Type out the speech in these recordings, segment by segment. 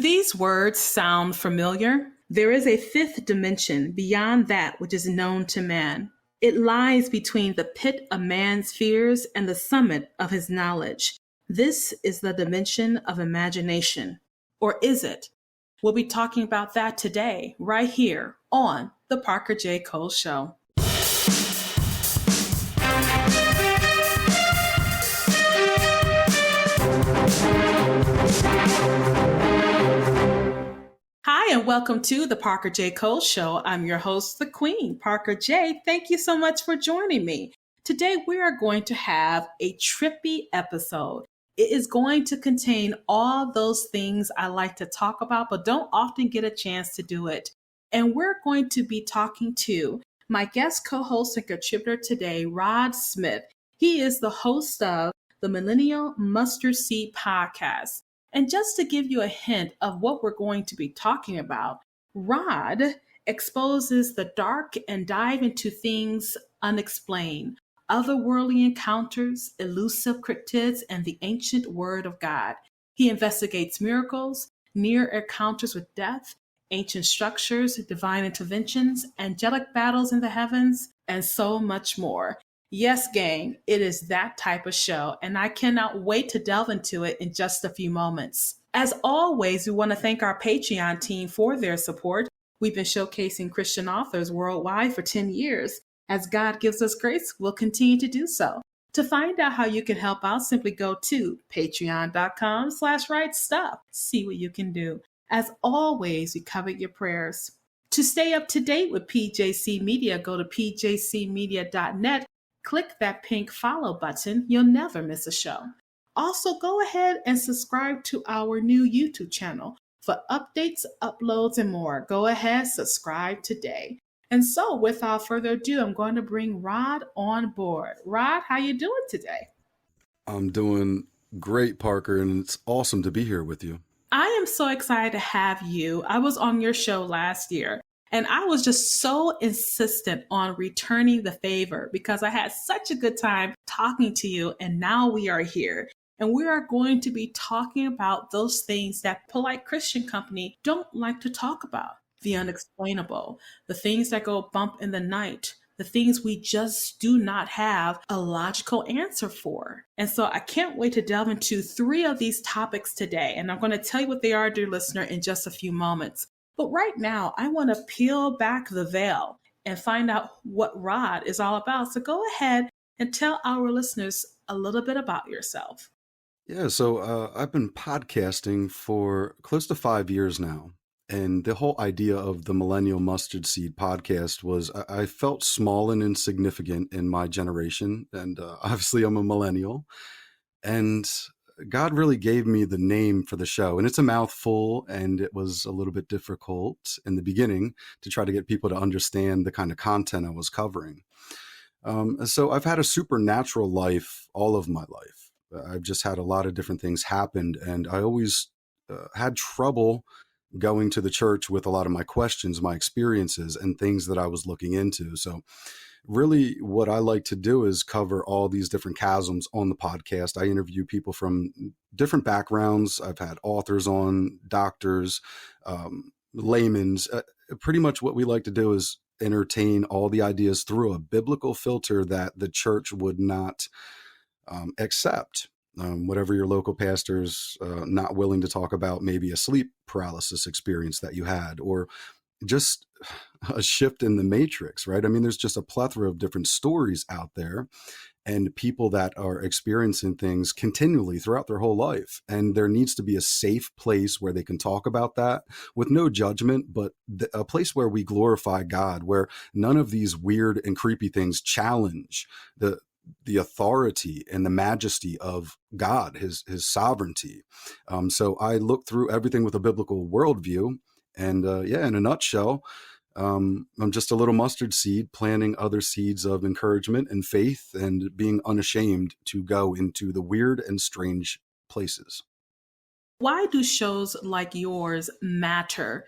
these words sound familiar? There is a fifth dimension beyond that which is known to man. It lies between the pit of man's fears and the summit of his knowledge. This is the dimension of imagination. Or is it? We'll be talking about that today, right here on The Parker J. Cole Show. Hi, and welcome to the Parker J. Cole Show. I'm your host, the Queen, Parker J. Thank you so much for joining me. Today, we are going to have a trippy episode. It is going to contain all those things I like to talk about, but don't often get a chance to do it. And we're going to be talking to my guest co-host and contributor today, Rod Smith. He is the host of the Millennial Mustard Seed Podcast. And just to give you a hint of what we're going to be talking about, Rod exposes the dark and dive into things unexplained, otherworldly encounters, elusive cryptids, and the ancient word of God. He investigates miracles, near encounters with death, ancient structures, divine interventions, angelic battles in the heavens, and so much more. Yes, gang, it is that type of show, and I cannot wait to delve into it in just a few moments. As always, we want to thank our Patreon team for their support. We've been showcasing Christian authors worldwide for 10 years. As God gives us grace, we'll continue to do so. To find out how you can help out, simply go to patreon.com/rightstuff. See what you can do. As always, we covet your prayers. To stay up to date with PJC Media, go to pjcmedia.net. Click that pink follow button. You'll never miss a show. Also, go ahead and subscribe to our new YouTube channel for updates, uploads, and more. Go ahead, subscribe today. And so, without further ado, I'm going to bring Rod on board. Rod, how you doing today? I'm doing great, Parker, and it's awesome to be here with you. I am so excited to have you. I was on your show last year, and I was just so insistent on returning the favor because I had such a good time talking to you, and now we are here. And we are going to be talking about those things that polite Christian company don't like to talk about. The unexplainable, the things that go bump in the night, the things we just do not have a logical answer for. And so I can't wait to delve into 3 of these topics today. And I'm going to tell you what they are, dear listener, in just a few moments. But right now, I want to peel back the veil and find out what Rod is all about. So go ahead and tell our listeners a little bit about yourself. Yeah, so I've been podcasting for close to 5 years now. And the whole idea of the Millennial Mustard Seed Podcast was I felt small and insignificant in my generation. And obviously, I'm a millennial. And God really gave me the name for the show. And it's a mouthful, and it was a little bit difficult in the beginning to try to get people to understand the kind of content I was covering. So I've had a supernatural life all of my life. I've just had a lot of different things happen, and I always had trouble going to the church with a lot of my questions, my experiences, and things that I was looking into. So really what I like to do is cover all these different chasms on the podcast. I interview people from different backgrounds. I've had authors on, doctors, laymen's. Pretty much what we like to do is entertain all the ideas through a biblical filter that the church would not accept. Whatever your local pastor's not willing to talk about, maybe a sleep paralysis experience that you had, or just a shift in the matrix, right? I mean, there's just a plethora of different stories out there and people that are experiencing things continually throughout their whole life. And there needs to be a safe place where they can talk about that with no judgment, but a place where we glorify God, where none of these weird and creepy things challenge the authority and the majesty of God, his sovereignty. So I look through everything with a biblical worldview. And in a nutshell, I'm just a little mustard seed planting other seeds of encouragement and faith and being unashamed to go into the weird and strange places. Why do shows like yours matter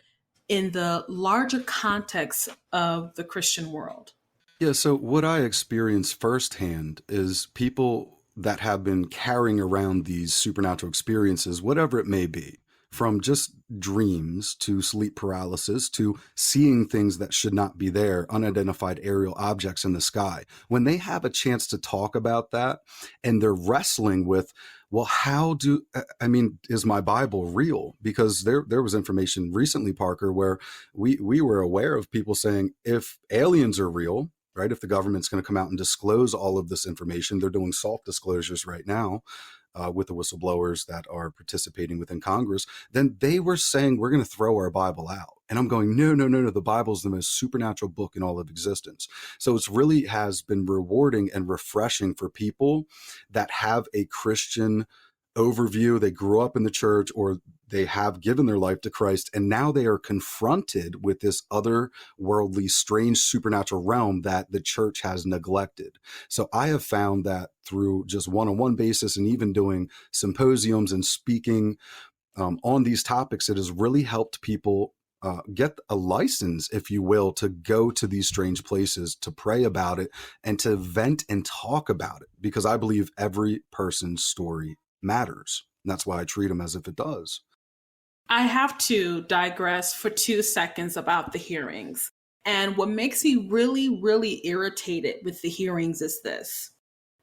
in the larger context of the Christian world? Yeah, so what I experience firsthand is people that have been carrying around these supernatural experiences, whatever it may be, from just dreams to sleep paralysis to seeing things that should not be there, unidentified aerial objects in the sky. When they have a chance to talk about that and they're wrestling with, well, is my Bible real? Because there was information recently, Parker, where we were aware of people saying, if aliens are real, right, if the government's going to come out and disclose all of this information, they're doing soft disclosures right now with the whistleblowers that are participating within Congress, then they were saying, we're going to throw our Bible out. And I'm going, no, the Bible is the most supernatural book in all of existence. So it's really has been rewarding and refreshing for people that have a Christian overview. They grew up in the church, or they have given their life to Christ, and now they are confronted with this otherworldly, strange, supernatural realm that the church has neglected. So I have found that through just one-on-one basis and even doing symposiums and speaking on these topics, it has really helped people get a license, if you will, to go to these strange places, to pray about it, and to vent and talk about it, because I believe every person's story matters. And that's why I treat them as if it does. I have to digress for 2 seconds about the hearings. And what makes me really, really irritated with the hearings is this.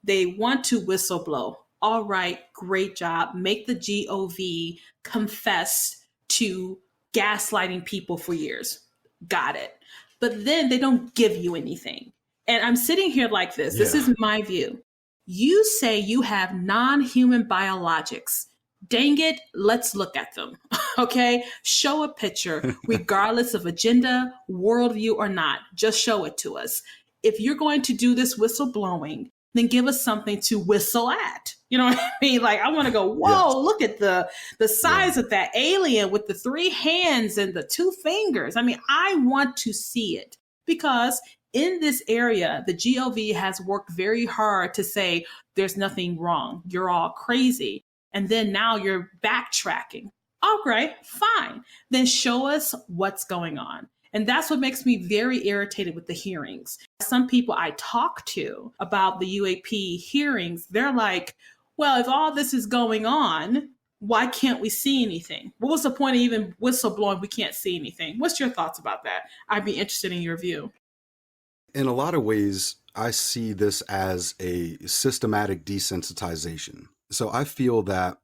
They want to whistleblow. All right, great job. Make the GOV confess to gaslighting people for years. Got it. But then they don't give you anything. And I'm sitting here like this. This is my view. You say you have non-human biologics. Dang it, let's look at them. Okay? Show a picture, regardless of agenda, worldview, or not. Just show it to us. If you're going to do this whistleblowing, then give us something to whistle at. You know what I mean? Like, I want to go, whoa, look at the size of that alien with the 3 hands and the 2 fingers. I mean, I want to see it, because in this area, the GOV has worked very hard to say there's nothing wrong. You're all crazy. And then now you're backtracking. Okay, fine. Then show us what's going on. And that's what makes me very irritated with the hearings. Some people I talk to about the UAP hearings, they're like, well, if all this is going on, why can't we see anything? What was the point of even whistleblowing? We can't see anything. What's your thoughts about that? I'd be interested in your view. In a lot of ways, I see this as a systematic desensitization. So I feel that,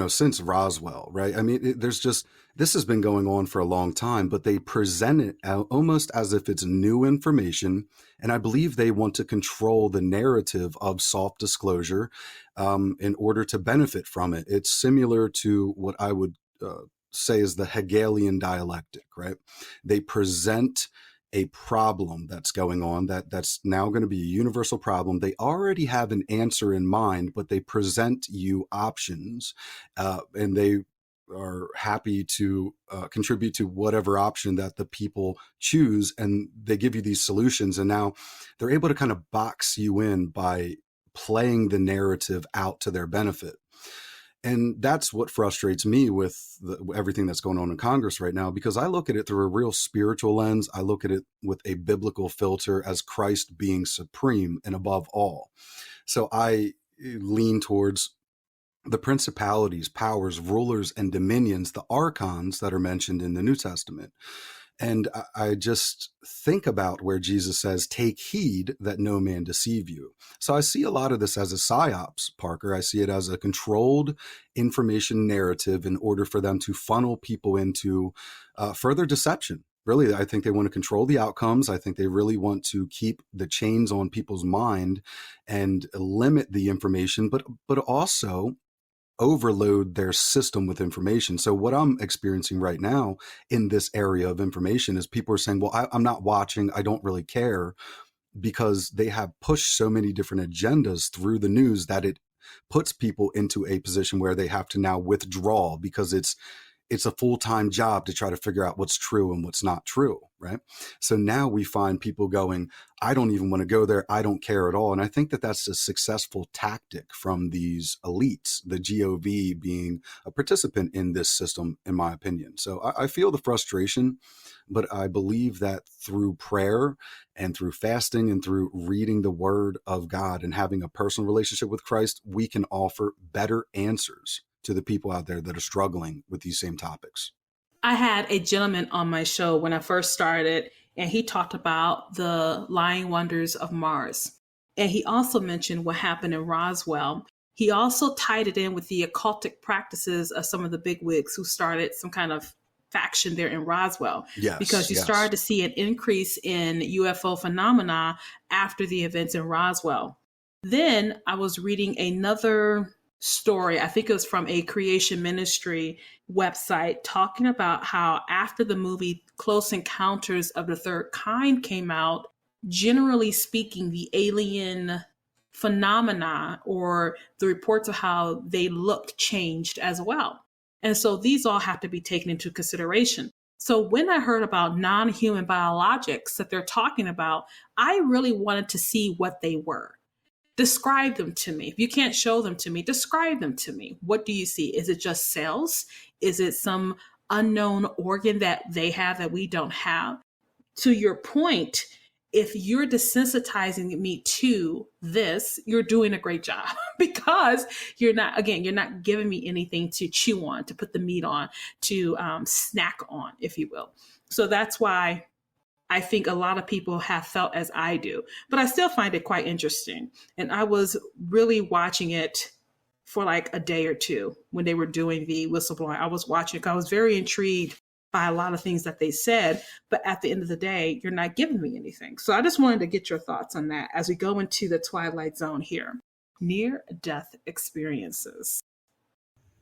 since Roswell, right? I mean, this has been going on for a long time, but they present it almost as if it's new information. And I believe they want to control the narrative of soft disclosure in order to benefit from it. It's similar to what I would say is the Hegelian dialectic, right? They present a problem that's going on that's now going to be a universal problem. They already have an answer in mind, but they present you options, and they are happy to contribute to whatever option that the people choose. And they give you these solutions, and now they're able to kind of box you in by playing the narrative out to their benefit. And that's what frustrates me with everything that's going on in Congress right now, because I look at it through a real spiritual lens. I look at it with a biblical filter as Christ being supreme and above all. So I lean towards the principalities, powers, rulers, and dominions, the archons that are mentioned in the New Testament. And I just think about where Jesus says, take heed that no man deceive you. So I see a lot of this as a psyops, Parker. I see it as a controlled information narrative in order for them to funnel people into further deception. Really, I think they want to control the outcomes. I think they really want to keep the chains on people's mind and limit the information, but also overload their system with information. So what I'm experiencing right now in this area of information is people are saying, well, I'm not watching. I don't really care, because they have pushed so many different agendas through the news that it puts people into a position where they have to now withdraw, because it's a full-time job to try to figure out what's true and what's not true, right? So now we find people going, I don't even want to go there. I don't care at all. And I think that that's a successful tactic from these elites, the GOV being a participant in this system, in my opinion. So I feel the frustration, but I believe that through prayer and through fasting and through reading the word of God and having a personal relationship with Christ, we can offer better answers to the people out there that are struggling with these same topics? I had a gentleman on my show when I first started, and he talked about the lying wonders of Mars. And he also mentioned what happened in Roswell. He also tied it in with the occultic practices of some of the bigwigs who started some kind of faction there in Roswell. Yes, because you started to see an increase in UFO phenomena after the events in Roswell. Then I was reading another story, I think it was from a creation ministry website, talking about how after the movie Close Encounters of the Third Kind came out, generally speaking, the alien phenomena or the reports of how they looked changed as well. And so these all have to be taken into consideration. So when I heard about non-human biologics that they're talking about, I really wanted to see what they were. Describe them to me. If you can't show them to me, describe them to me. What do you see? Is it just cells? Is it some unknown organ that they have that we don't have? To your point, if you're desensitizing me to this, you're doing a great job because you're not giving me anything to chew on, to put the meat on, to snack on, if you will. So that's why I think a lot of people have felt as I do, but I still find it quite interesting. And I was really watching it for like a day or two when they were doing the whistleblowing. I was watching it. I was very intrigued by a lot of things that they said, but at the end of the day, you're not giving me anything. So I just wanted to get your thoughts on that as we go into the Twilight Zone here. Near-death experiences.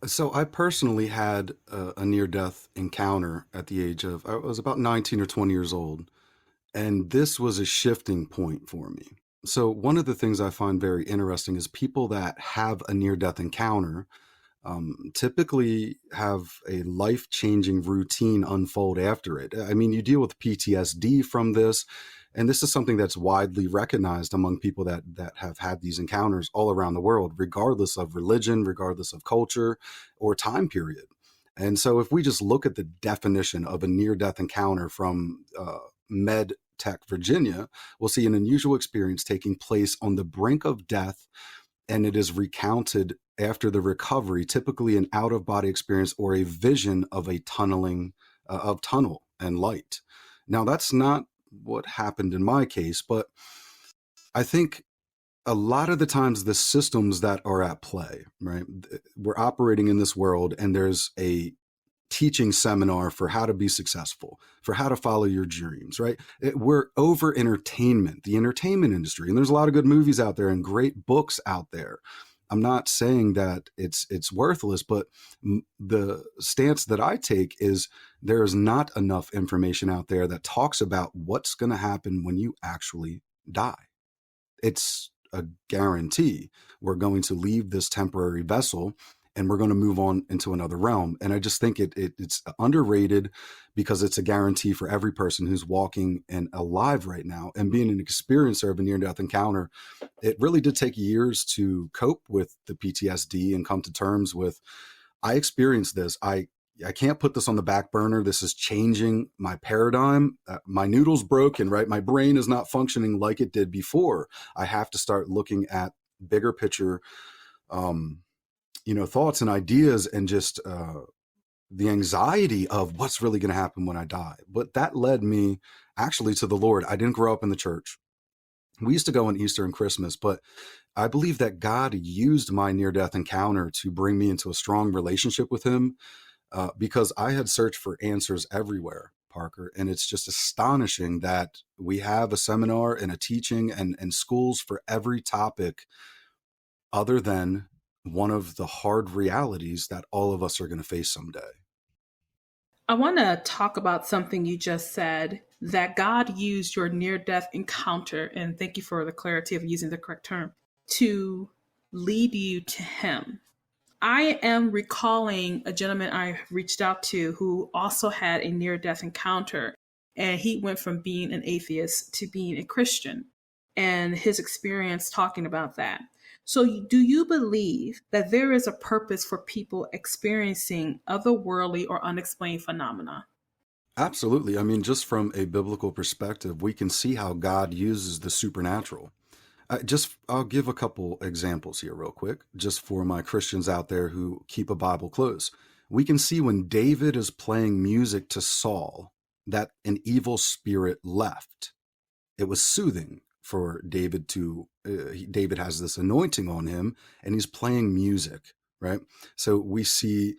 So I personally had a near-death encounter at the age of, I was about 19 or 20 years old. And this was a shifting point for me. So one of the things I find very interesting is people that have a near-death encounter typically have a life-changing routine unfold after it. I mean, you deal with PTSD from this, and this is something that's widely recognized among people that have had these encounters all around the world, regardless of religion, regardless of culture or time period. And so if we just look at the definition of a near-death encounter from Med Tech, Virginia, we'll see an unusual experience taking place on the brink of death, and it is recounted after the recovery, typically an out-of-body experience or a vision of a tunnel and light. Now, that's not what happened in my case, but I think a lot of the times the systems that are at play, right? We're operating in this world, and there's a teaching seminar for how to be successful, for how to follow your dreams, right? We're over entertainment, the entertainment industry. And there's a lot of good movies out there and great books out there. I'm not saying that it's worthless, but the stance that I take is there is not enough information out there that talks about what's going to happen when you actually die. It's a guarantee. We're going to leave this temporary vessel and we're going to move on into another realm. And I just think it's underrated because it's a guarantee for every person who's walking and alive right now. And being an experiencer of a near-death encounter, it really did take years to cope with the PTSD and come to terms with, I experienced this. I can't put this on the back burner. This is changing my paradigm. My noodle's broken, right? My brain is not functioning like it did before. I have to start looking at bigger picture thoughts and ideas and just the anxiety of what's really going to happen when I die. But that led me actually to the Lord. I didn't grow up in the church. We used to go on Easter and Christmas, but I believe that God used my near-death encounter to bring me into a strong relationship with him because I had searched for answers everywhere, Parker. And it's just astonishing that we have a seminar and a teaching and schools for every topic other than one of the hard realities that all of us are going to face someday. I want to talk about something you just said, that God used your near-death encounter, and thank you for the clarity of using the correct term, to lead you to him. I am recalling a gentleman I reached out to who also had a near-death encounter, and he went from being an atheist to being a Christian, and his experience talking about that. So do you believe that there is a purpose for people experiencing otherworldly or unexplained phenomena? Absolutely. I mean, just from a biblical perspective, we can see how God uses the supernatural. I'll give a couple examples here real quick, just for my Christians out there who keep a Bible close. We can see when David is playing music to Saul that an evil spirit left. It was soothing for David David has this anointing on him and he's playing music, right? So we see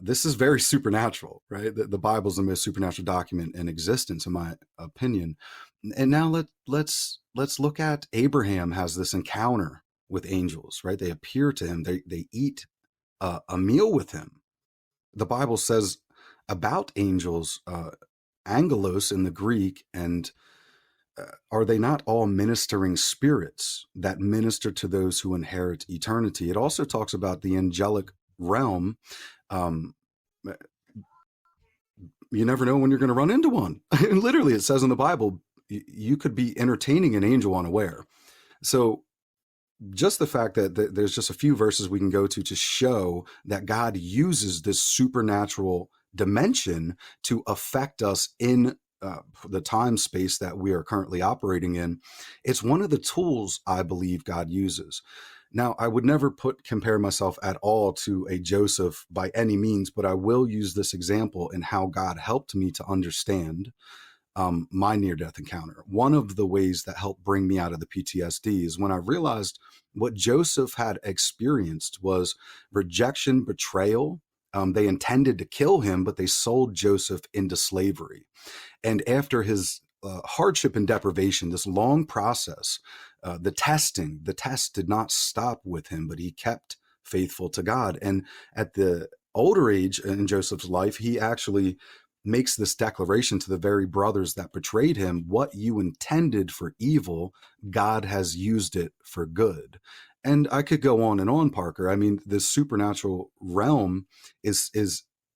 this is very supernatural, right? The Bible is the most supernatural document in existence, in my opinion. And now let's look at Abraham has this encounter with angels, right? They appear to him. They eat a meal with him. The Bible says about angels, angelos in the Greek, and are they not all ministering spirits that minister to those who inherit eternity? It also talks about the angelic realm. You never know when you're going to run into one. And literally, it says in the Bible, you could be entertaining an angel unaware. So just the fact that there's just a few verses we can go to show that God uses this supernatural dimension to affect us in the time space that we are currently operating in. It's one of the tools I believe God uses. Now, I would never compare myself at all to a Joseph by any means, but I will use this example in how God helped me to understand my near-death encounter. One of the ways that helped bring me out of the PTSD is when I realized what Joseph had experienced was rejection, betrayal. They intended to kill him, but they sold Joseph into slavery. And after his hardship and deprivation, this long process, the test did not stop with him, but he kept faithful to God. And at the older age in Joseph's life, he actually makes this declaration to the very brothers that betrayed him: what you intended for evil, God has used it for good. And I could go on and on, Parker. I mean, this supernatural realm is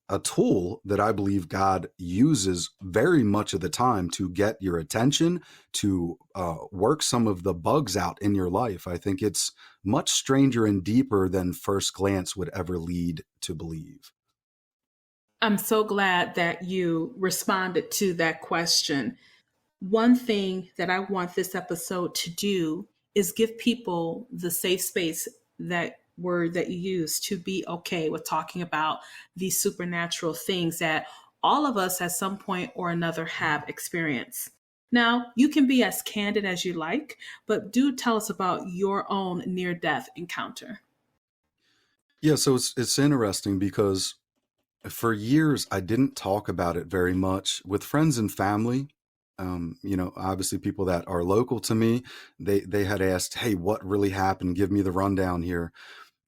a tool that I believe God uses very much of the time to get your attention, to work some of the bugs out in your life. I think it's much stranger and deeper than first glance would ever lead to believe. I'm so glad that you responded to that question. One thing that I want this episode to do is give people the safe space, that word that you use, to be okay with talking about these supernatural things that all of us at some point or another have experienced. Now, you can be as candid as you like, but do tell us about your own near-death encounter. Yeah, so it's interesting because for years I didn't talk about it very much with friends and family. Obviously people that are local to me, they had asked, "Hey, what really happened? Give me the rundown here."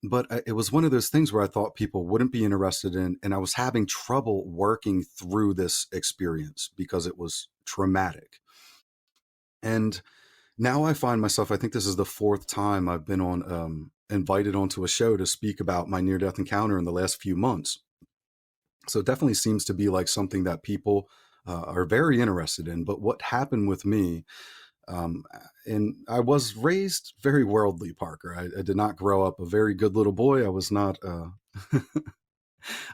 But it was one of those things where I thought people wouldn't be interested in, and I was having trouble working through this experience because it was traumatic. And now I find myself, I think this is the fourth time I've been invited onto a show to speak about my near-death encounter in the last few months. So it definitely seems to be like something that people are very interested in. But what happened with me, and I was raised very worldly, Parker. I did not grow up a very good little boy. I was not, I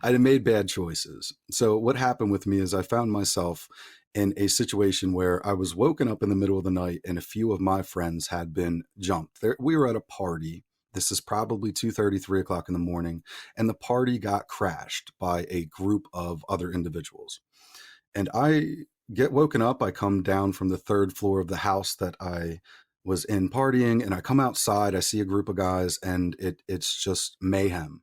had made bad choices. So what happened with me is I found myself in a situation where I was woken up in the middle of the night and a few of my friends had been jumped. We were at a party. This is probably 2:30, 3 o'clock in the morning, and the party got crashed by a group of other individuals. And I get woken up. I come down from the third floor of the house that I was in partying, and I come outside. I see a group of guys, and it's just mayhem.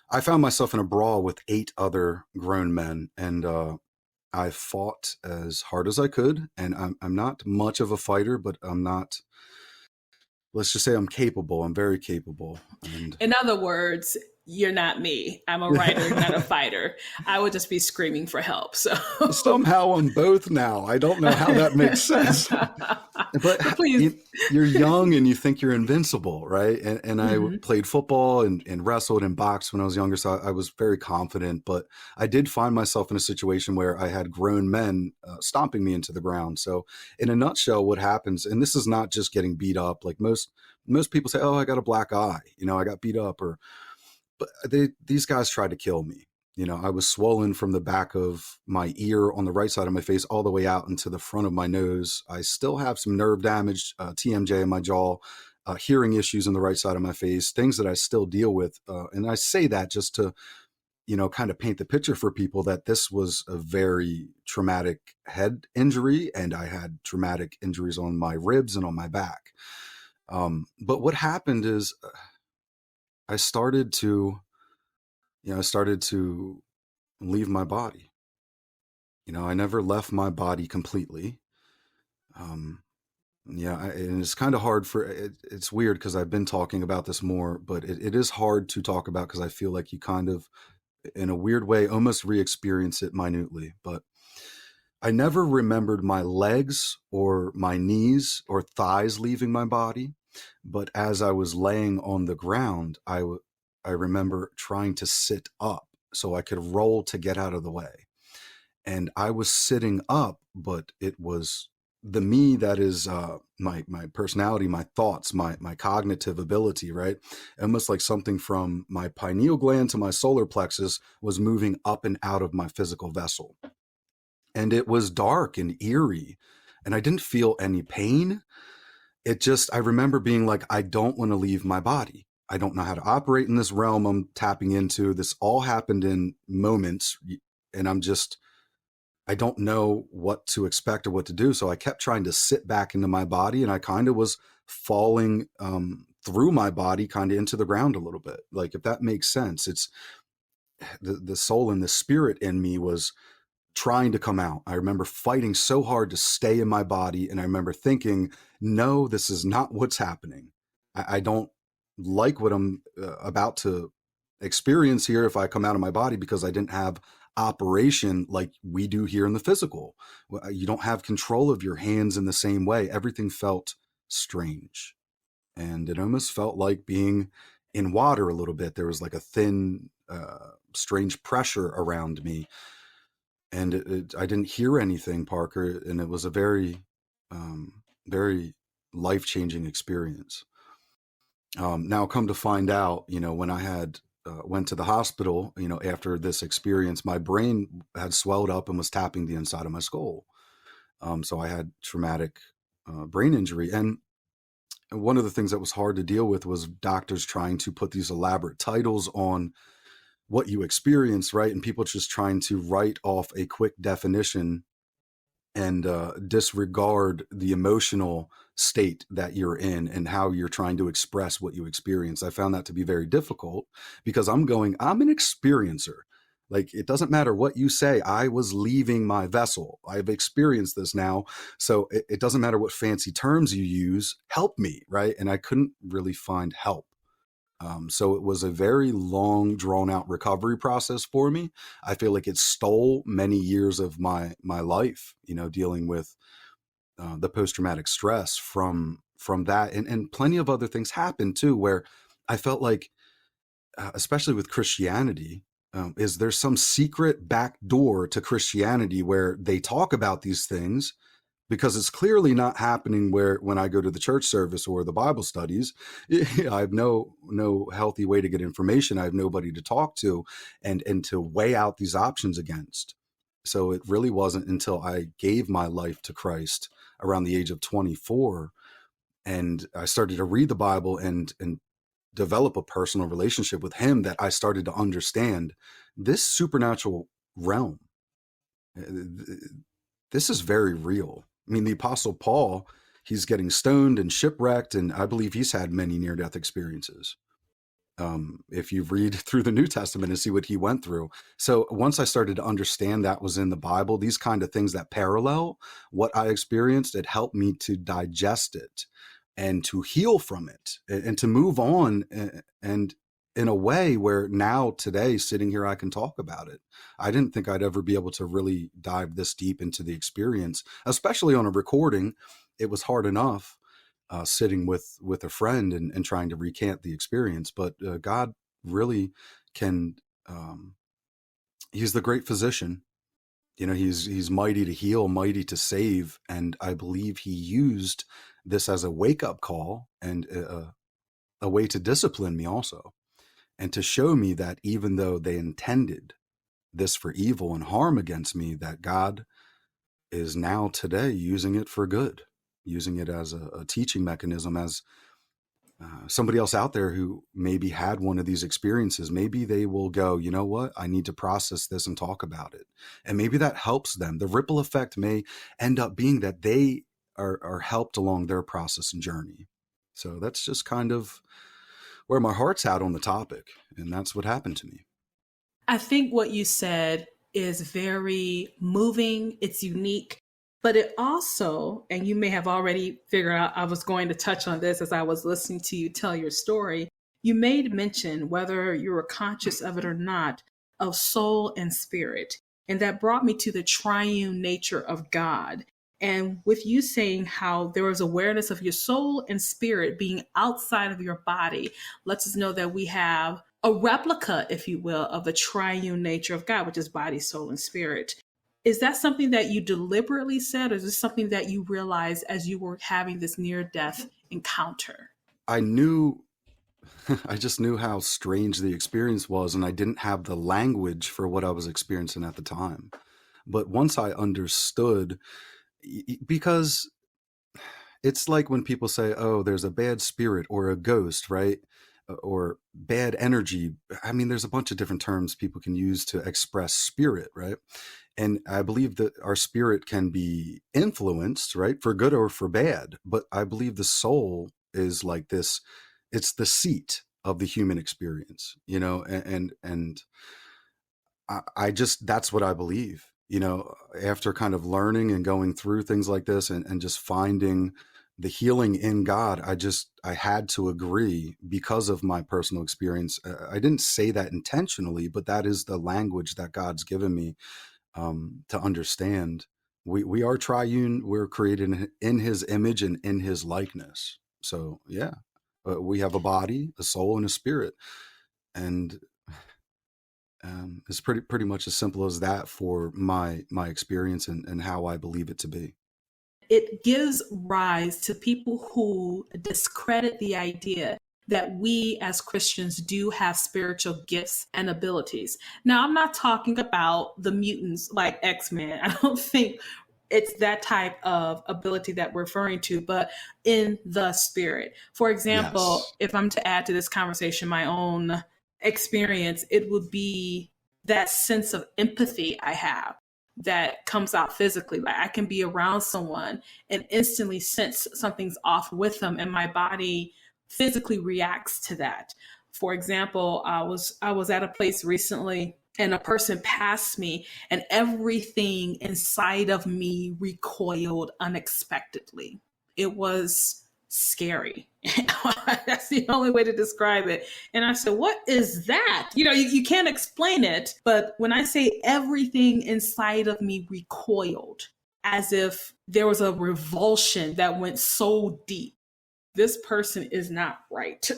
I found myself in a brawl with 8 other grown men, and I fought as hard as I could. And I'm not much of a fighter, but I'm not. Let's just say I'm capable. I'm very capable. And in other words, you're not me. I'm a writer, not a fighter. I would just be screaming for help. So somehow I'm both now. I don't know how that makes sense. But please. You're young and you think you're invincible, right? And I played football and wrestled and boxed when I was younger, so I was very confident. But I did find myself in a situation where I had grown men stomping me into the ground. So in a nutshell, what happens, and this is not just getting beat up. Like most people say, "Oh, I got a black eye. I got beat up," but these guys tried to kill me. I was swollen from the back of my ear on the right side of my face all the way out into the front of my nose. I still have some nerve damage, TMJ in my jaw, hearing issues in the right side of my face, things that I still deal with. And I say that just to, kind of paint the picture for people that this was a very traumatic head injury, and I had traumatic injuries on my ribs and on my back. But what happened is I started to leave my body. I never left my body completely. And it's kind of hard it's weird because I've been talking about this more, but it is hard to talk about because I feel like you kind of, in a weird way, almost re-experience it minutely. But I never remembered my legs or my knees or thighs leaving my body. But as I was laying on the ground, I remember trying to sit up so I could roll to get out of the way. And I was sitting up, but it was the me that is my personality, my thoughts, my cognitive ability, right? Almost like something from my pineal gland to my solar plexus was moving up and out of my physical vessel. And it was dark and eerie, and I didn't feel any pain. I remember being like, I don't want to leave my body. I don't know how to operate in this realm I'm tapping into. This all happened in moments, and I don't know what to expect or what to do. So I kept trying to sit back into my body, and I kind of was falling through my body kind of into the ground a little bit. Like, if that makes sense, it's the soul and the spirit in me was trying to come out. I remember fighting so hard to stay in my body. And I remember thinking, no, this is not what's happening. I don't like what I'm about to experience here if I come out of my body, because I didn't have operation like we do here in the physical. You don't have control of your hands in the same way. Everything felt strange. And it almost felt like being in water a little bit. There was like a thin, strange pressure around me. And I didn't hear anything, Parker, and it was a very, very life-changing experience. Now, come to find out, when I had went to the hospital, after this experience, my brain had swelled up and was tapping the inside of my skull. So I had traumatic brain injury. And one of the things that was hard to deal with was doctors trying to put these elaborate titles on what you experience, right? And people just trying to write off a quick definition and disregard the emotional state that you're in and how you're trying to express what you experience. I found that to be very difficult because I'm an experiencer. Like, it doesn't matter what you say. I was leaving my vessel. I've experienced this now. So it doesn't matter what fancy terms you use. Help me, right? And I couldn't really find help. So it was a very long, drawn-out recovery process for me. I feel like it stole many years of my life, dealing with the post-traumatic stress from that. And plenty of other things happened too, where I felt like, especially with Christianity, is there some secret back door to Christianity where they talk about these things, because it's clearly not happening when I go to the church service or the Bible studies. I have no healthy way to get information. I have nobody to talk to and to weigh out these options against. So it really wasn't until I gave my life to Christ around the age of 24, and I started to read the Bible and develop a personal relationship with him, that I started to understand this supernatural realm. This is very real. I mean, the Apostle Paul, he's getting stoned and shipwrecked, and I believe he's had many near-death experiences. If you read through the New Testament and see what he went through. So once I started to understand that was in the Bible, these kind of things that parallel what I experienced, it helped me to digest it and to heal from it and to move on, and in a way where now today, sitting here, I can talk about it. I didn't think I'd ever be able to really dive this deep into the experience, especially on a recording. It was hard enough sitting with a friend and trying to recant the experience, but God really can. He's the great physician. He's mighty to heal, mighty to save, and I believe he used this as a wake-up call and a way to discipline me also, and to show me that even though they intended this for evil and harm against me, that God is now today using it for good, using it as a teaching mechanism, as somebody else out there who maybe had one of these experiences. Maybe they will go, you know what, I need to process this and talk about it. And maybe that helps them. The ripple effect may end up being that they are helped along their process and journey. So that's just kind of where my heart's at on the topic. And that's what happened to me. I think what you said is very moving. It's unique, but it also, and you may have already figured out I was going to touch on this as I was listening to you tell your story. You made mention, whether you were conscious of it or not, of soul and spirit. And that brought me to the triune nature of God. And with you saying how there was awareness of your soul and spirit being outside of your body, lets us know that we have a replica, if you will, of the triune nature of God, which is body, soul, and spirit. Is that something that you deliberately said, or is this something that you realized as you were having this near-death encounter? I just knew how strange the experience was, and I didn't have the language for what I was experiencing at the time. But once I understood, because it's like when people say, oh, there's a bad spirit or a ghost, right? Or bad energy. I mean, there's a bunch of different terms people can use to express spirit, right? And I believe that our spirit can be influenced, right, for good or for bad. But I believe the soul is like this. It's the seat of the human experience, you know, and I just, that's what I believe, you know, after kind of learning and going through things like this and just finding the healing in God. I had to agree because of my personal experience. I didn't say that intentionally, but that is the language that God's given me to understand. We are triune. We're created in his image and in his likeness. So yeah, we have a body, a soul, and a spirit. And it's pretty much as simple as that for my experience and how I believe it to be. It gives rise to people who discredit the idea that we as Christians do have spiritual gifts and abilities. Now, I'm not talking about the mutants like X-Men. I don't think it's that type of ability that we're referring to, but in the spirit. For example, Yes. if I'm to add to this conversation my own experience, it would be that sense of empathy I have that comes out physically. Like I can be around someone and instantly sense something's off with them, and my body physically reacts to that. For example, I was at a place recently and a person passed me and everything inside of me recoiled unexpectedly. It was scary. That's the only way to describe it. And I said, what is that? You can't explain it. But when I say everything inside of me recoiled, as if there was a revulsion that went so deep, this person is not right.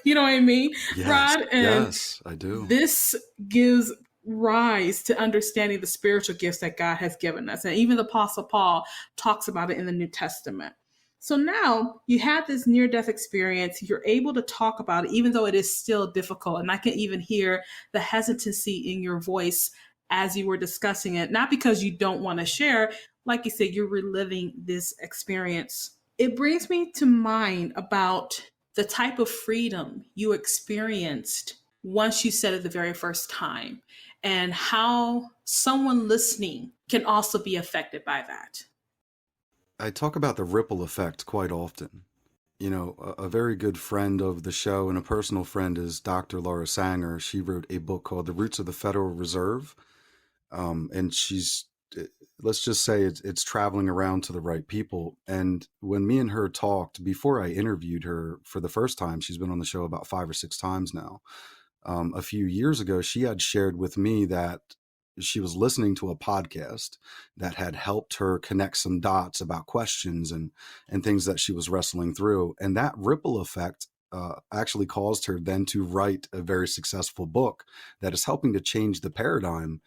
You know what I mean, Yes. Rod? And yes, I do. This gives rise to understanding the spiritual gifts that God has given us. And even the Apostle Paul talks about it in the New Testament. So now you have this near-death experience. You're able to talk about it, even though it is still difficult. And I can even hear the hesitancy in your voice as you were discussing it, not because you don't want to share. Like you said, you're reliving this experience. It brings me to mind about the type of freedom you experienced once you said it the very first time, and how someone listening can also be affected by that. I talk about the ripple effect quite often. You know, a very good friend of the show and a personal friend is Dr. Laura Sanger. She wrote a book called The Roots of the Federal Reserve. And let's just say it's traveling around to the right people. And when me and her talked before I interviewed her for the first time, she's been on the show about 5 or 6 times now. A few years ago, she had shared with me that she was listening to a podcast that had helped her connect some dots about questions and things that she was wrestling through. And that ripple effect actually caused her then to write a very successful book that is helping to change the paradigm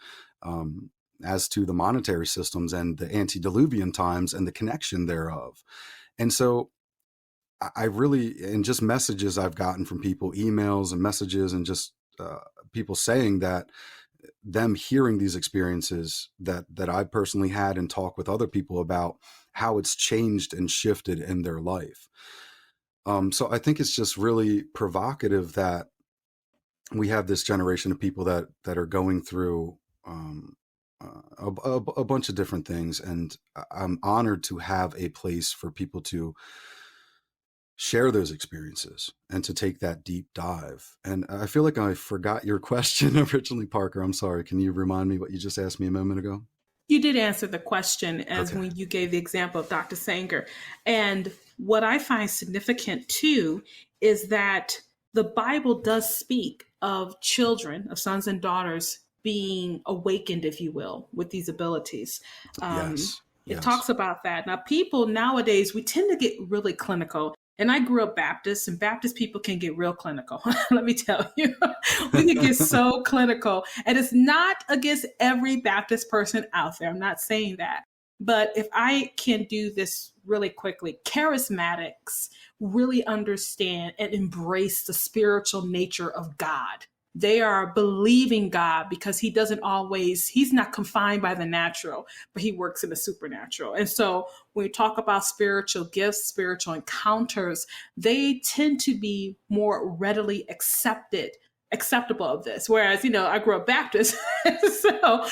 as to the monetary systems and the antediluvian times and the connection thereof. And so I really, and just messages I've gotten from people, emails and messages, and just people saying that them hearing these experiences that I personally had and talk with other people about how it's changed and shifted in their life. So I think it's just really provocative that we have this generation of people that are going through a bunch of different things, and I'm honored to have a place for people to share those experiences and to take that deep dive. And I feel like I forgot your question originally, Parker. I'm sorry. Can you remind me what you just asked me a moment ago? You did answer the question as Okay. when you gave the example of Dr. Sanger. And what I find significant too is that the Bible does speak of children, of sons and daughters being awakened, if you will, with these abilities. Yes. It Yes. talks about that. Now, people nowadays, we tend to get really clinical. And I grew up Baptist, and Baptist people can get real clinical. Let me tell you, we can get so clinical. And it's not against every Baptist person out there. I'm not saying that. But if I can do this really quickly, charismatics really understand and embrace the spiritual nature of God. They are believing God because he's not confined by the natural, but he works in the supernatural. And so when we talk about spiritual gifts, spiritual encounters, they tend to be more readily acceptable of this. Whereas, I grew up Baptist. So,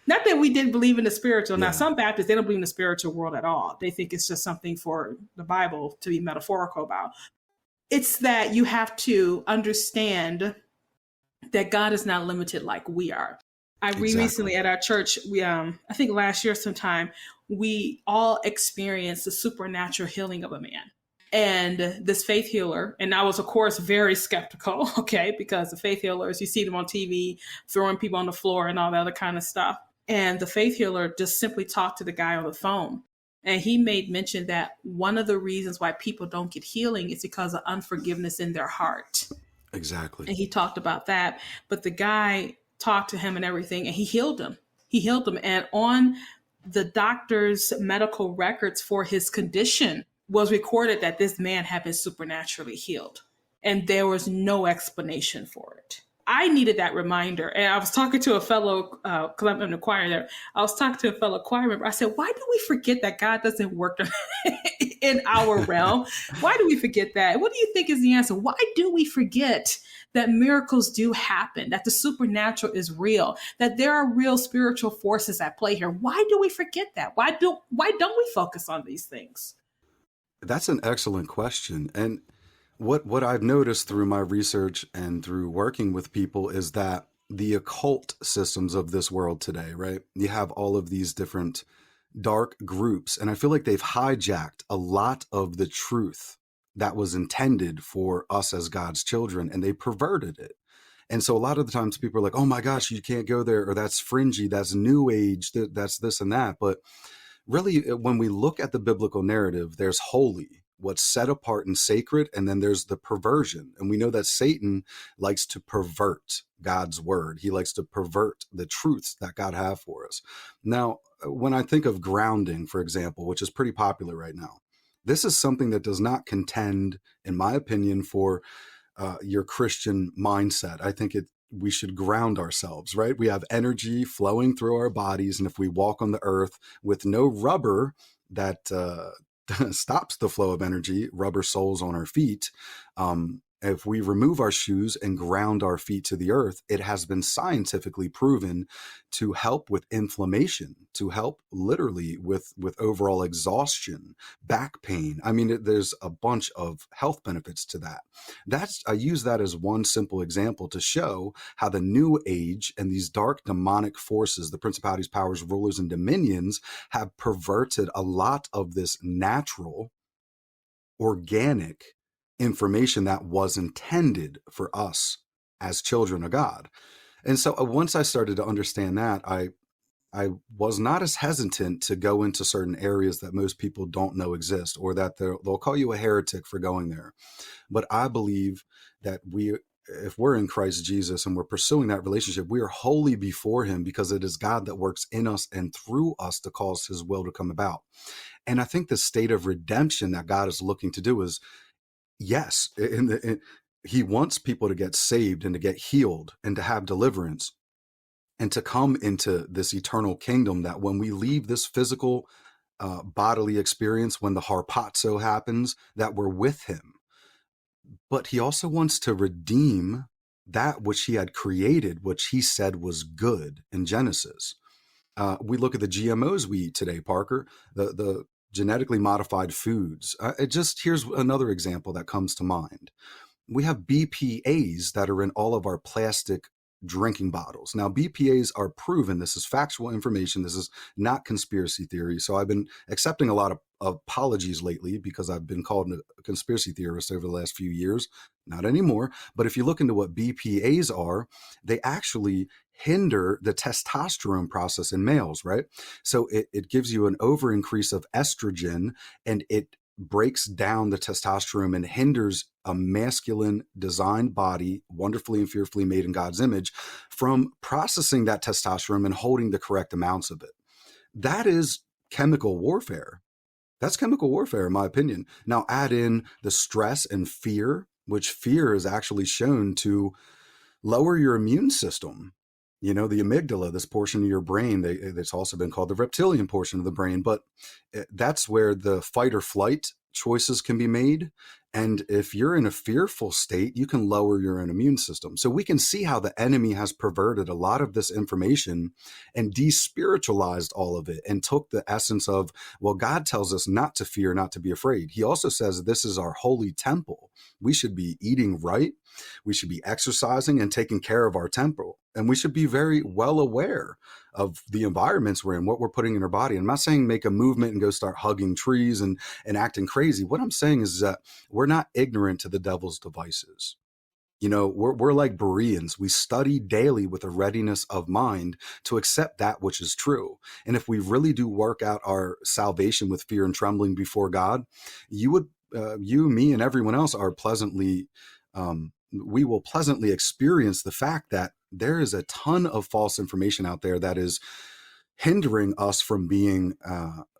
not that we didn't believe in the spiritual. Now, Yeah. some Baptists, they don't believe in the spiritual world at all. They think it's just something for the Bible to be metaphorical about. It's that you have to understand that God is not limited like we are. Recently at our church, I think last year sometime, we all experienced the supernatural healing of a man. And this faith healer, and I was, of course, very skeptical, okay, because the faith healers, you see them on TV, throwing people on the floor and all that other kind of stuff. And the faith healer just simply talked to the guy on the phone. And he made mention that one of the reasons why people don't get healing is because of unforgiveness in their heart. Exactly. And he talked about that. But the guy talked to him and everything, and he healed him. He healed him. And on the doctor's medical records for his condition was recorded that this man had been supernaturally healed. And there was no explanation for it. I needed that reminder. And I was talking to a fellow, because I'm in the choir there, I was talking to a fellow choir member. I said, why do we forget that God doesn't work in our realm? Why do we forget that? What do you think is the answer? Why do we forget that miracles do happen, that the supernatural is real, that there are real spiritual forces at play here? Why do we forget that? Why don't we focus on these things? That's an excellent question. And what I've noticed through my research and through working with people is that the occult systems of this world today, right? You have all of these different dark groups, and I feel like they've hijacked a lot of the truth that was intended for us as God's children, and they perverted it. And so a lot of the times people are like, oh my gosh, you can't go there, or that's fringy, that's new age, that's this and that. But really, when we look at the biblical narrative, there's holy, what's set apart and sacred, and then there's the perversion. And we know that Satan likes to pervert God's word. He likes to pervert the truths that God have for us. Now, when I think of grounding, for example, which is pretty popular right now, this is something that does not contend, in my opinion, for your Christian mindset. I think we should ground ourselves, right? We have energy flowing through our bodies. And if we walk on the earth with no rubber that stops the flow of energy, rubber soles on our feet, if we remove our shoes and ground our feet to the earth, it has been scientifically proven to help with inflammation, to help literally with overall exhaustion, back pain. I mean, there's a bunch of health benefits to that. I use that as one simple example to show how the new age and these dark demonic forces, the principalities, powers, rulers, and dominions, have perverted a lot of this natural, organic information that was intended for us as children of God. And so once I started to understand that, I was not as hesitant to go into certain areas that most people don't know exist, or that they'll call you a heretic for going there. But I believe that if we're in Christ Jesus and we're pursuing that relationship, we are holy before him because it is God that works in us and through us to cause his will to come about. And I think the state of redemption that God is looking to do is, yes, he wants people to get saved and to get healed and to have deliverance and to come into this eternal kingdom, that when we leave this physical bodily experience, when the harpazo happens, that we're with him. But he also wants to redeem that which he had created, which he said was good in Genesis. We look at the GMOs we eat today, Parker, the genetically modified foods. Here's another example that comes to mind. We have BPAs that are in all of our plastic drinking bottles. Now, BPAs are proven. This is factual information. This is not conspiracy theory. So I've been accepting a lot of apologies lately because I've been called a conspiracy theorist over the last few years. Not anymore. But if you look into what BPAs are, they actually hinder the testosterone process in males, right? So it gives you an over increase of estrogen, and it breaks down the testosterone and hinders a masculine designed body, wonderfully and fearfully made in God's image, from processing that testosterone and holding the correct amounts of it. That is chemical warfare. That's chemical warfare, in my opinion. Now add in the stress and fear, which fear is actually shown to lower your immune system. The amygdala, this portion of your brain, it's also been called the reptilian portion of the brain, but that's where the fight or flight choices can be made. And if you're in a fearful state, you can lower your own immune system. So we can see how the enemy has perverted a lot of this information and despiritualized all of it and took the essence of, well, God tells us not to fear, not to be afraid. He also says this is our holy temple. We should be eating right. We should be exercising and taking care of our temple. And we should be very well aware of the environments we're in, what we're putting in our body. I'm not saying make a movement and go start hugging trees and acting crazy. What I'm saying is that we're not ignorant to the devil's devices. We're like Bereans. We study daily with a readiness of mind to accept that which is true. And if we really do work out our salvation with fear and trembling before God, you, me, and everyone else are we will pleasantly experience the fact that there is a ton of false information out there that is hindering us from being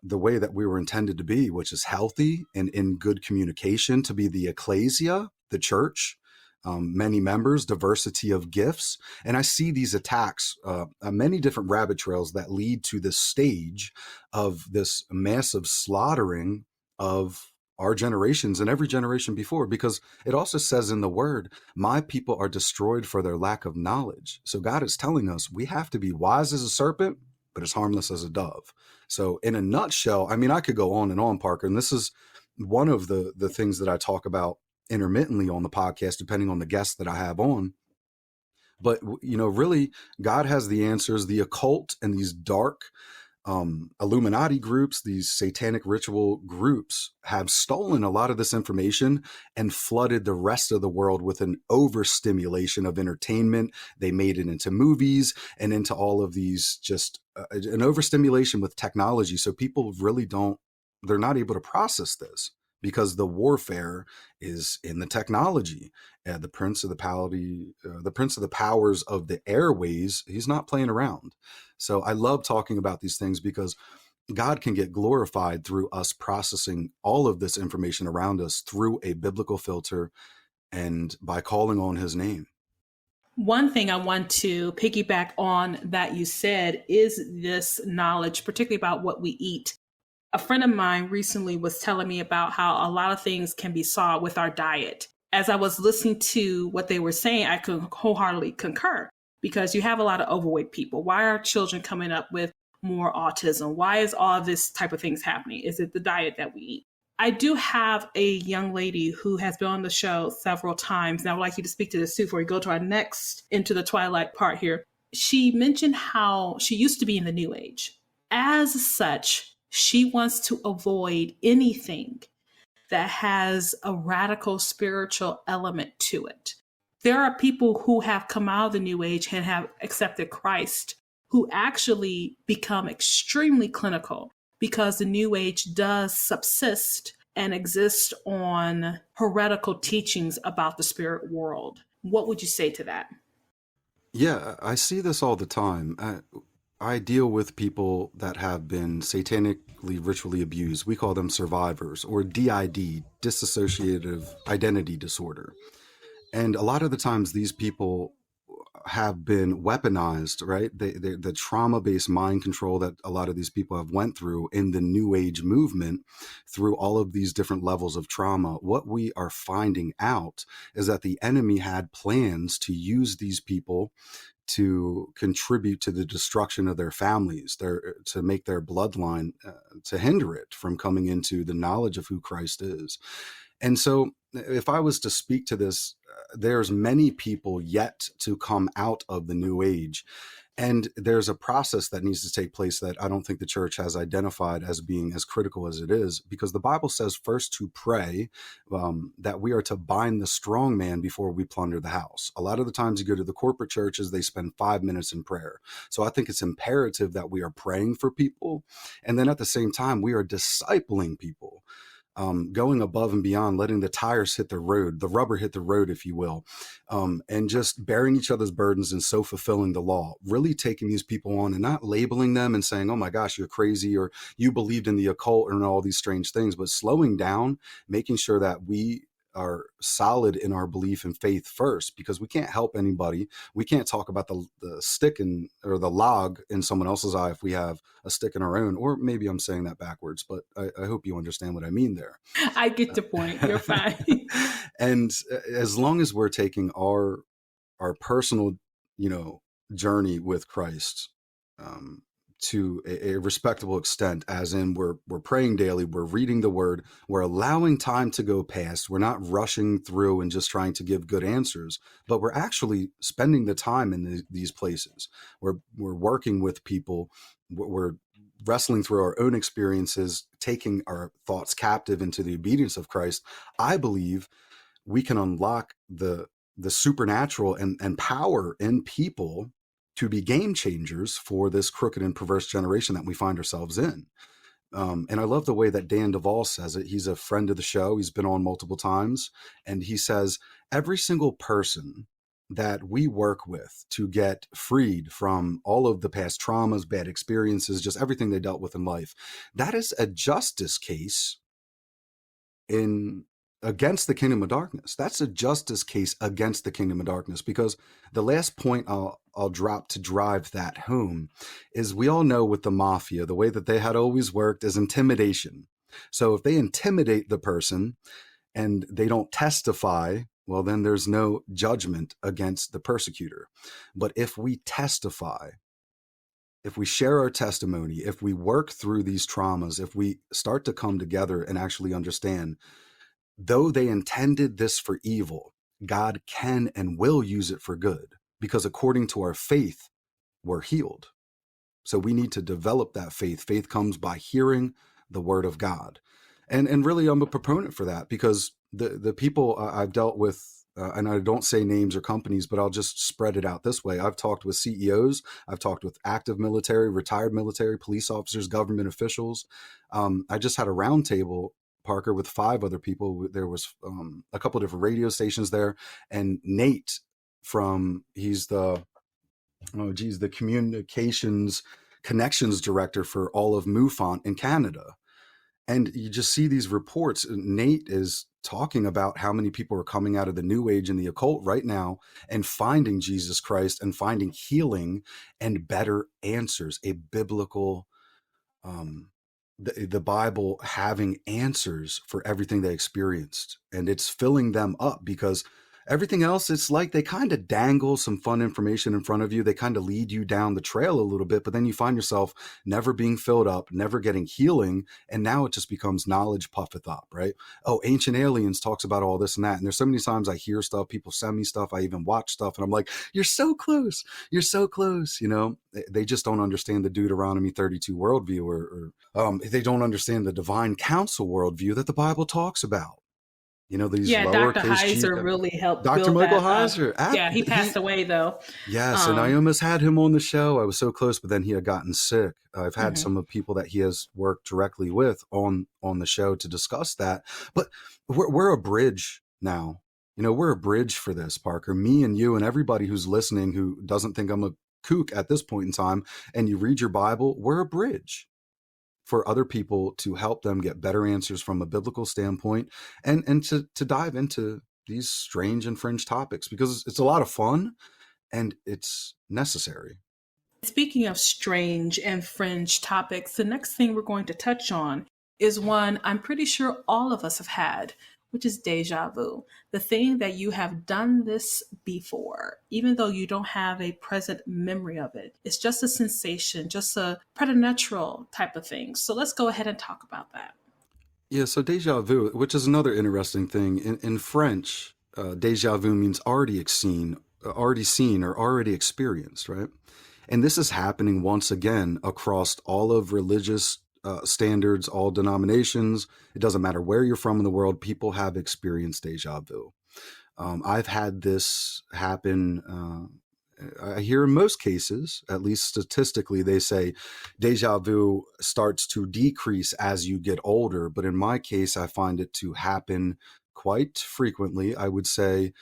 the way that we were intended to be, which is healthy and in good communication, to be the ecclesia, the church, many members, diversity of gifts. And I see these attacks, many different rabbit trails that lead to this stage of this massive slaughtering of our generations and every generation before, because it also says in the word, my people are destroyed for their lack of knowledge. So God is telling us we have to be wise as a serpent, but as harmless as a dove. So in a nutshell, I could go on and on, Parker, and this is one of the things that I talk about intermittently on the podcast, depending on the guests that I have on. But, really, God has the answers. The occult and these dark Illuminati groups, these satanic ritual groups, have stolen a lot of this information and flooded the rest of the world with an overstimulation of entertainment. They made it into movies and into all of these, just an overstimulation with technology. So people really they're not able to process this because the warfare is in the technology. The prince of the powers of the airways, he's not playing around. So I love talking about these things because God can get glorified through us processing all of this information around us through a biblical filter and by calling on his name. One thing I want to piggyback on that you said is this knowledge, particularly about what we eat. A friend of mine recently was telling me about how a lot of things can be solved with our diet. As I was listening to what they were saying, I could wholeheartedly concur. Because you have a lot of overweight people. Why are children coming up with more autism? Why is all this type of things happening? Is it the diet that we eat? I do have a young lady who has been on the show several times, and I would like you to speak to this too before we go to our next into the Twilight part here. She mentioned how she used to be in the New Age. As such, she wants to avoid anything that has a radical spiritual element to it. There are people who have come out of the New Age and have accepted Christ who actually become extremely clinical because the New Age does subsist and exist on heretical teachings about the spirit world. What would you say to that? Yeah, I see this all the time. I deal with people that have been satanically ritually abused. We call them survivors, or DID, dissociative identity disorder. And a lot of the times these people have been weaponized, right? The trauma-based mind control that a lot of these people have went through in the New Age movement through all of these different levels of trauma. What we are finding out is that the enemy had plans to use these people to contribute to the destruction of their families, to make their bloodline, to hinder it from coming into the knowledge of who Christ is. And so if I was to speak to this, there's many people yet to come out of the New Age. And there's a process that needs to take place that I don't think the church has identified as being as critical as it is, because the Bible says first to pray, that we are to bind the strong man before we plunder the house. A lot of the times you go to the corporate churches, they spend 5 minutes in prayer. So I think it's imperative that we are praying for people. And then at the same time, we are discipling people. Going above and beyond, letting the tires hit the road, the rubber hit the road, if you will, and just bearing each other's burdens and so fulfilling the law, really taking these people on and not labeling them and saying, oh my gosh, you're crazy, or you believed in the occult and all these strange things, but slowing down, making sure that we are solid in our belief and faith first, because we can't help anybody. We can't talk about the stick or the log in someone else's eye if we have a stick in our own. Or maybe I'm saying that backwards, but I hope you understand what I mean there. I get the point. You're fine. And as long as we're taking our personal, journey with Christ, to a respectable extent, as in we're praying daily, we're reading the word, we're allowing time to go past, we're not rushing through and just trying to give good answers, but we're actually spending the time in these places. We're working with people, we're wrestling through our own experiences, taking our thoughts captive into the obedience of Christ. I believe we can unlock the supernatural and power in people to be game changers for this crooked and perverse generation that we find ourselves in. And I love the way that Dan Duvall says it. He's a friend of the show. He's been on multiple times. And he says, every single person that we work with to get freed from all of the past traumas, bad experiences, just everything they dealt with in life, that is a justice case against the kingdom of darkness. That's a justice case against the kingdom of darkness, because the last point I'll drop to drive that home is, we all know with the mafia, the way that they had always worked is intimidation. So if they intimidate the person and they don't testify, well, then there's no judgment against the persecutor. But if we testify, if we share our testimony, if we work through these traumas, if we start to come together and actually understand, though they intended this for evil, God can and will use it for good, because according to our faith, we're healed. So we need to develop that faith. Faith comes by hearing the word of God. And really, I'm a proponent for that, because the people I've dealt with, and I don't say names or companies, but I'll just spread it out this way. I've talked with CEOs, I've talked with active military, retired military, police officers, government officials. I just had a roundtable, Parker, with 5 other people. There was a couple of different radio stations there, and Nate he's the communications connections director for all of MUFON in Canada. And you just see these reports. Nate is talking about how many people are coming out of the New Age and the occult right now and finding Jesus Christ and finding healing and better answers, a biblical, the Bible having answers for everything they experienced. And it's filling them up, because everything else, it's like they kind of dangle some fun information in front of you. They kind of lead you down the trail a little bit, but then you find yourself never being filled up, never getting healing. And now it just becomes knowledge puffeth up, right? Oh, Ancient Aliens talks about all this and that. And there's so many times I hear stuff, people send me stuff, I even watch stuff, and I'm like, you're so close. You're so close. They just don't understand the Deuteronomy 32 worldview, or they don't understand the divine counsel worldview that the Bible talks about. These Dr. Heiser really helped Dr. build Michael that Heiser. Yeah, he passed away though. Yes, and I almost had him on the show. I was so close, but then he had gotten sick. I've had some of people that he has worked directly with on the show to discuss that. But we're a bridge now. We're a bridge for this, Parker. Me and you and everybody who's listening who doesn't think I'm a kook at this point in time, and you read your Bible, we're a bridge for other people to help them get better answers from a biblical standpoint, and to dive into these strange and fringe topics because it's a lot of fun and it's necessary. Speaking of strange and fringe topics, the next thing we're going to touch on is one I'm pretty sure all of us have had, which is deja vu. The thing that you have done this before, even though you don't have a present memory of it. It's just a sensation, just a preternatural type of thing. So let's go ahead and talk about that. Yeah, so déjà vu, which is another interesting thing. In French, déjà vu means already seen or already experienced, right? And this is happening once again across all of religious standards, all denominations. It doesn't matter where you're from in the world, people have experienced déjà vu. I've had this happen. I hear in most cases, at least statistically, they say deja vu starts to decrease as you get older. But in my case, I find it to happen quite frequently. I would say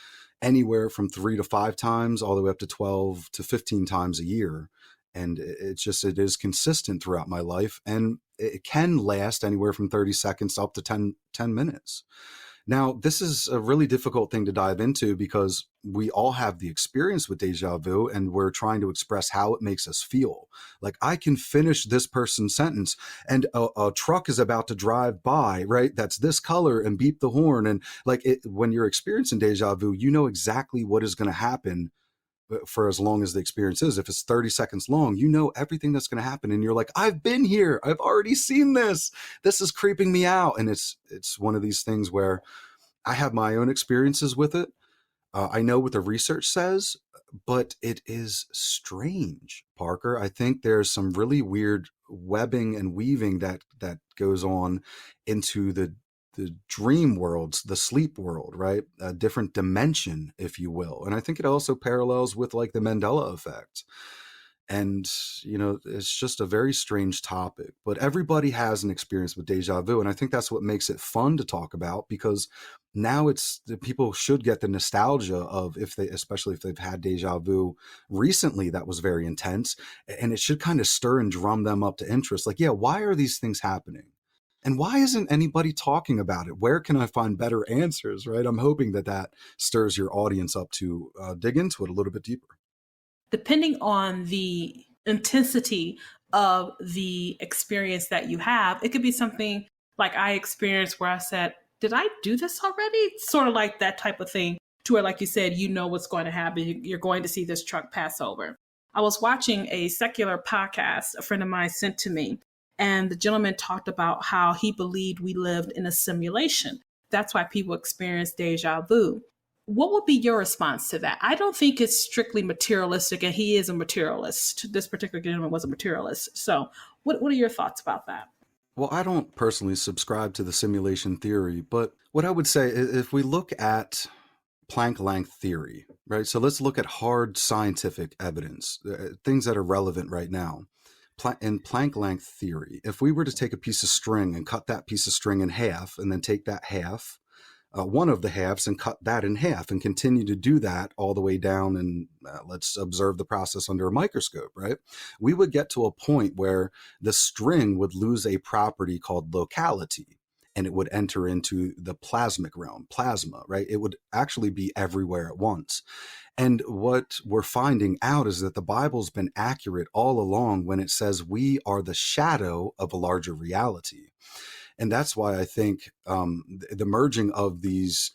anywhere from 3 to 5 times, all the way up to 12 to 15 times a year. And it is consistent throughout my life. And it can last anywhere from 30 seconds up to 10 minutes. Now, this is a really difficult thing to dive into because we all have the experience with deja vu and we're trying to express how it makes us feel. Like, I can finish this person's sentence and a truck is about to drive by, right? That's this color and beep the horn. And when you're experiencing deja vu, you know exactly what is going to happen for as long as the experience is. If it's 30 seconds long, you know everything that's going to happen. And you're like, I've been here. I've already seen this. This is creeping me out. And it's one of these things where I have my own experiences with it. I know what the research says, but it is strange, Parker. I think there's some really weird webbing and weaving that goes on into the dream worlds, the sleep world, right? A different dimension, if you will. And I think it also parallels with like the Mandela effect. And, it's just a very strange topic, but everybody has an experience with deja vu. And I think that's what makes it fun to talk about, because now people should get the nostalgia of especially if they've had deja vu recently, that was very intense. And it should kind of stir and drum them up to interest. Like, yeah, why are these things happening? And why isn't anybody talking about it? Where can I find better answers, right? I'm hoping that stirs your audience up to dig into it a little bit deeper. Depending on the intensity of the experience that you have, it could be something like I experienced where I said, did I do this already? Sort of like that type of thing, to where, like you said, you know what's going to happen. You're going to see this truck pass over. I was watching a secular podcast a friend of mine sent to me, and the gentleman talked about how he believed we lived in a simulation. That's why people experience deja vu. What would be your response to that? I don't think it's strictly materialistic, and he is a materialist. This particular gentleman was a materialist. So what are your thoughts about that? Well, I don't personally subscribe to the simulation theory, but what I would say is if we look at Planck length theory, right? So let's look at hard scientific evidence, things that are relevant right now. In Planck length theory, if we were to take a piece of string and cut that piece of string in half, and then take that half, one of the halves, and cut that in half, and continue to do that all the way down, and let's observe the process under a microscope, right? We would get to a point where the string would lose a property called locality, and it would enter into the plasmic realm, plasma, right? It would actually be everywhere at once. And what we're finding out is that the Bible's been accurate all along when it says we are the shadow of a larger reality. And that's why I think the merging of these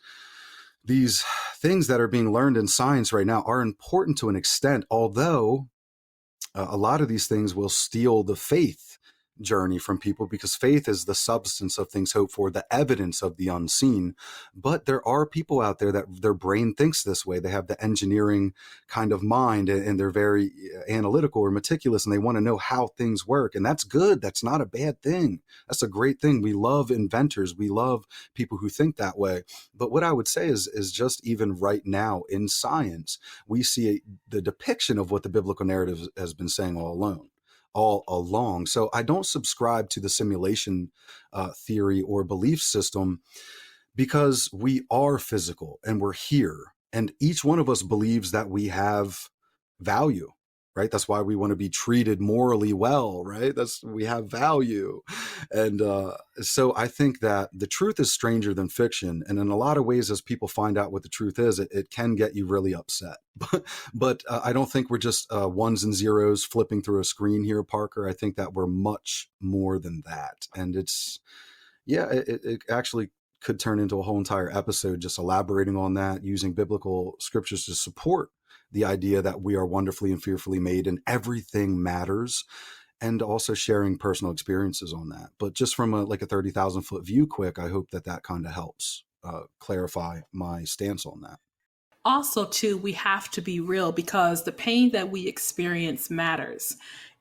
things that are being learned in science right now are important to an extent, although a lot of these things will steal the faith journey from people, because faith is the substance of things hoped for, the evidence of the unseen. But there are people out there that their brain thinks this way. They have the engineering kind of mind, and they're very analytical or meticulous, and they want to know how things work. And that's good. That's not a bad thing. That's a great thing. We love inventors. We love people who think that way. But what I would say is just even right now in science, we see the depiction of what the biblical narrative has been saying all along. So I don't subscribe to the simulation theory or belief system, because we are physical and we're here, and each one of us believes that we have value right? That's why we want to be treated morally well, right? We have value. And so I think that the truth is stranger than fiction. And in a lot of ways, as people find out what the truth is, it can get you really upset. But I don't think we're just ones and zeros flipping through a screen here, Parker. I think that we're much more than that. And it actually could turn into a whole entire episode just elaborating on that, using biblical scriptures to support the idea that we are wonderfully and fearfully made and everything matters, and also sharing personal experiences on that. But just from a 30,000 foot view quick, I hope that kind of helps clarify my stance on that. Also, too, we have to be real, because the pain that we experience matters.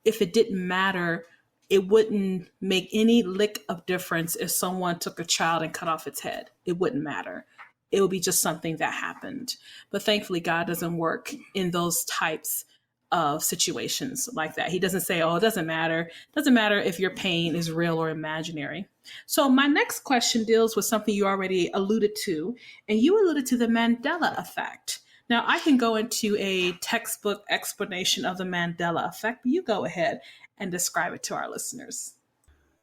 If it didn't matter, it wouldn't make any lick of difference if someone took a child and cut off its head. It wouldn't matter. It would be just something that happened. But thankfully, God doesn't work in those types of situations like that. He doesn't say, oh, it doesn't matter. It doesn't matter if your pain is real or imaginary. So my next question deals with something you already alluded to, and you alluded to the Mandela effect. Now, I can go into a textbook explanation of the Mandela effect, but you go ahead and describe it to our listeners.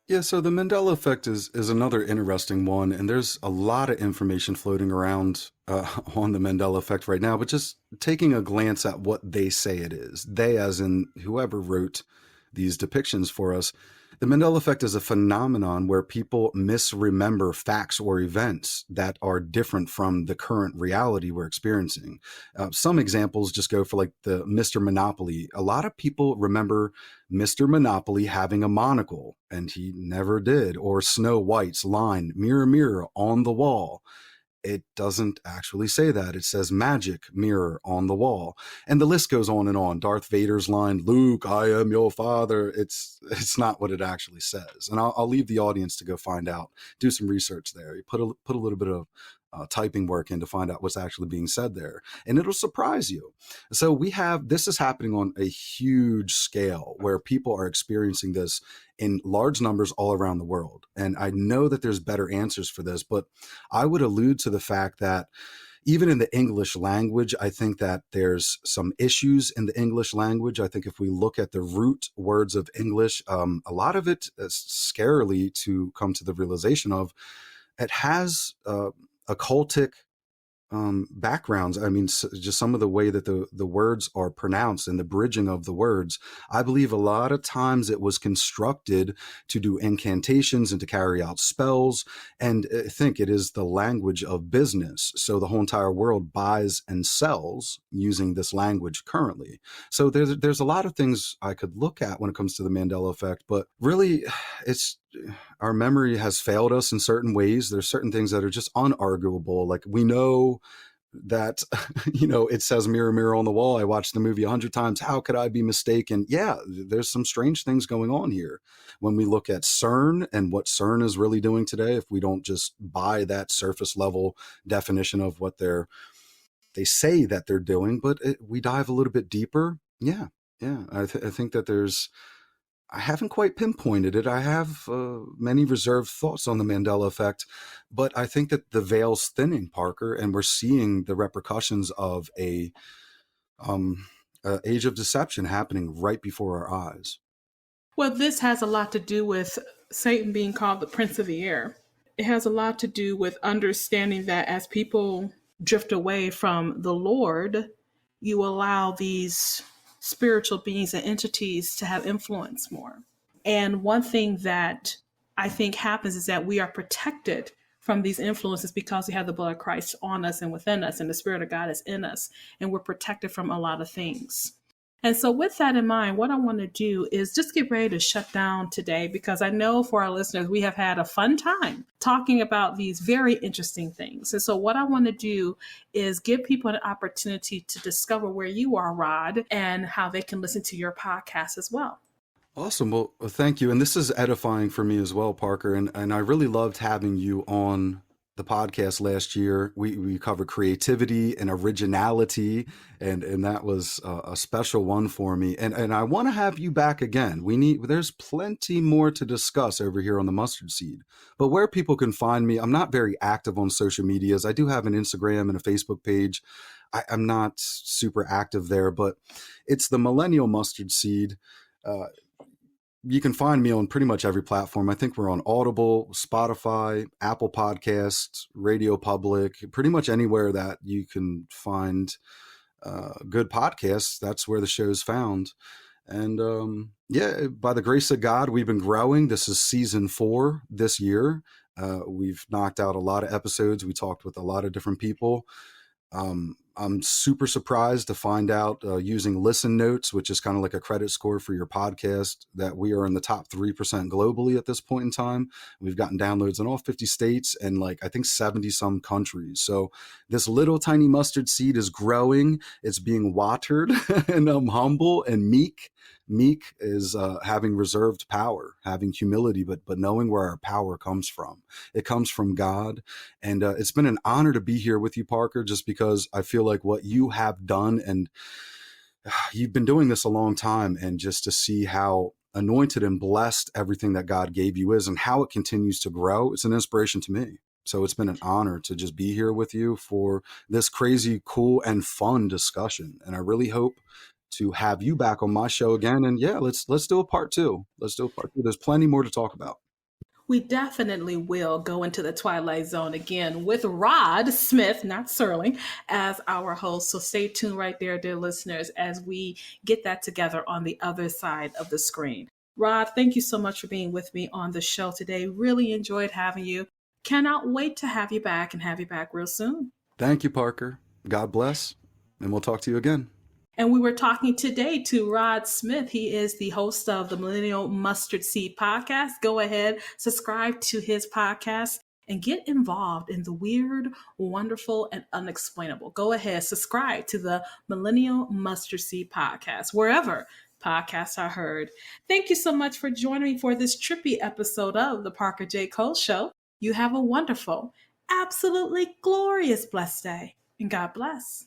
Yeah, so the Mandela effect is another interesting one, and there's a lot of information floating around on the Mandela effect right now, but just taking a glance at what they say it is, they as in whoever wrote these depictions for us. The Mandela effect is a phenomenon where people misremember facts or events that are different from the current reality we're experiencing. Some examples just go for the Mr. Monopoly. A lot of people remember Mr. Monopoly having a monocle, and he never did. Or Snow White's line, "Mirror, mirror on the wall." It doesn't actually say that. It says magic mirror on the wall. And the list goes on and on. Darth Vader's line, "Luke, I am your father." It's not what it actually says. And I'll leave the audience to go find out, do some research there. You put a little bit of typing work in to find out what's actually being said there. And it'll surprise you. So this is happening on a huge scale where people are experiencing this in large numbers all around the world. And I know that there's better answers for this, but I would allude to the fact that even in the English language, I think that there's some issues in the English language. I think if we look at the root words of English, a lot of it is scarily to come to the realization of it has occultic backgrounds. I mean, just some of the way that the words are pronounced and the bridging of the words. I believe a lot of times it was constructed to do incantations and to carry out spells. And I think it is the language of business. So the whole entire world buys and sells using this language currently. So there's a lot of things I could look at when it comes to the Mandela effect, but really our memory has failed us in certain ways. There's certain things that are just unarguable. Like we know that, it says mirror, mirror on the wall. I watched the movie 100 times. How could I be mistaken? Yeah, there's some strange things going on here. When we look at CERN and what CERN is really doing today, if we don't just buy that surface level definition of what they say that they're doing, but we dive a little bit deeper. Yeah. I think that I haven't quite pinpointed it. I have many reserved thoughts on the Mandela effect, but I think that the veil's thinning, Parker, and we're seeing the repercussions of a age of deception happening right before our eyes. Well, this has a lot to do with Satan being called the Prince of the Air. It has a lot to do with understanding that as people drift away from the Lord, you allow these spiritual beings and entities to have influence more. And one thing that I think happens is that we are protected from these influences because we have the blood of Christ on us and within us, and the Spirit of God is in us, and we're protected from a lot of things. And so with that in mind, what I want to do is just get ready to shut down today, because I know for our listeners, we have had a fun time talking about these very interesting things. And so what I want to do is give people an opportunity to discover where you are, Rod, and how they can listen to your podcast as well. Awesome. Well, thank you. And this is edifying for me as well, Parker. And I really loved having you on the podcast last year. We covered creativity and originality, and that was a special one for me. And I want to have you back again. There's plenty more to discuss over here on the Mustard Seed. But where people can find me, I'm not very active on social medias. I do have an Instagram and a Facebook page. I'm not super active there, but it's the Millennial Mustard Seed. You can find me on pretty much every platform. I think we're on Audible, Spotify, Apple Podcasts, Radio Public, pretty much anywhere that you can find good podcasts. That's where the show's found. And yeah, by the grace of God, we've been growing. This is season 4 this year. We've knocked out a lot of episodes. We talked with a lot of different people. I'm super surprised to find out using Listen Notes, which is kind of like a credit score for your podcast, that we are in the top 3% globally at this point in time. We've gotten downloads in all 50 states and like, I think 70 some countries. So this little tiny mustard seed is growing. It's being watered and I'm humble and meek. Meek is having reserved power, having humility, but knowing where our power comes from. It comes from God. And it's been an honor to be here with you, Parker, just because I feel like what you have done, and you've been doing this a long time, and just to see how anointed and blessed everything that God gave you is and how it continues to grow, it's an inspiration to me. So it's been an honor to just be here with you for this crazy, cool, and fun discussion. And I really hope to have you back on my show again. And yeah, let's do a part 2. Let's do a part 2. There's plenty more to talk about. We definitely will go into the Twilight Zone again with Rod Smith, not Serling, as our host. So stay tuned right there, dear listeners, as we get that together on the other side of the screen. Rod, thank you so much for being with me on the show today. Really enjoyed having you. Cannot wait to have you back and have you back real soon. Thank you, Parker. God bless. And we'll talk to you again. And we were talking today to Rod Smith. He is the host of the Millennial Mustard Seed Podcast. Go ahead, subscribe to his podcast, and get involved in the weird, wonderful, and unexplainable. Go ahead, subscribe to the Millennial Mustard Seed Podcast, wherever podcasts are heard. Thank you so much for joining me for this trippy episode of the Parker J. Cole Show. You have a wonderful, absolutely glorious, blessed day, and God bless.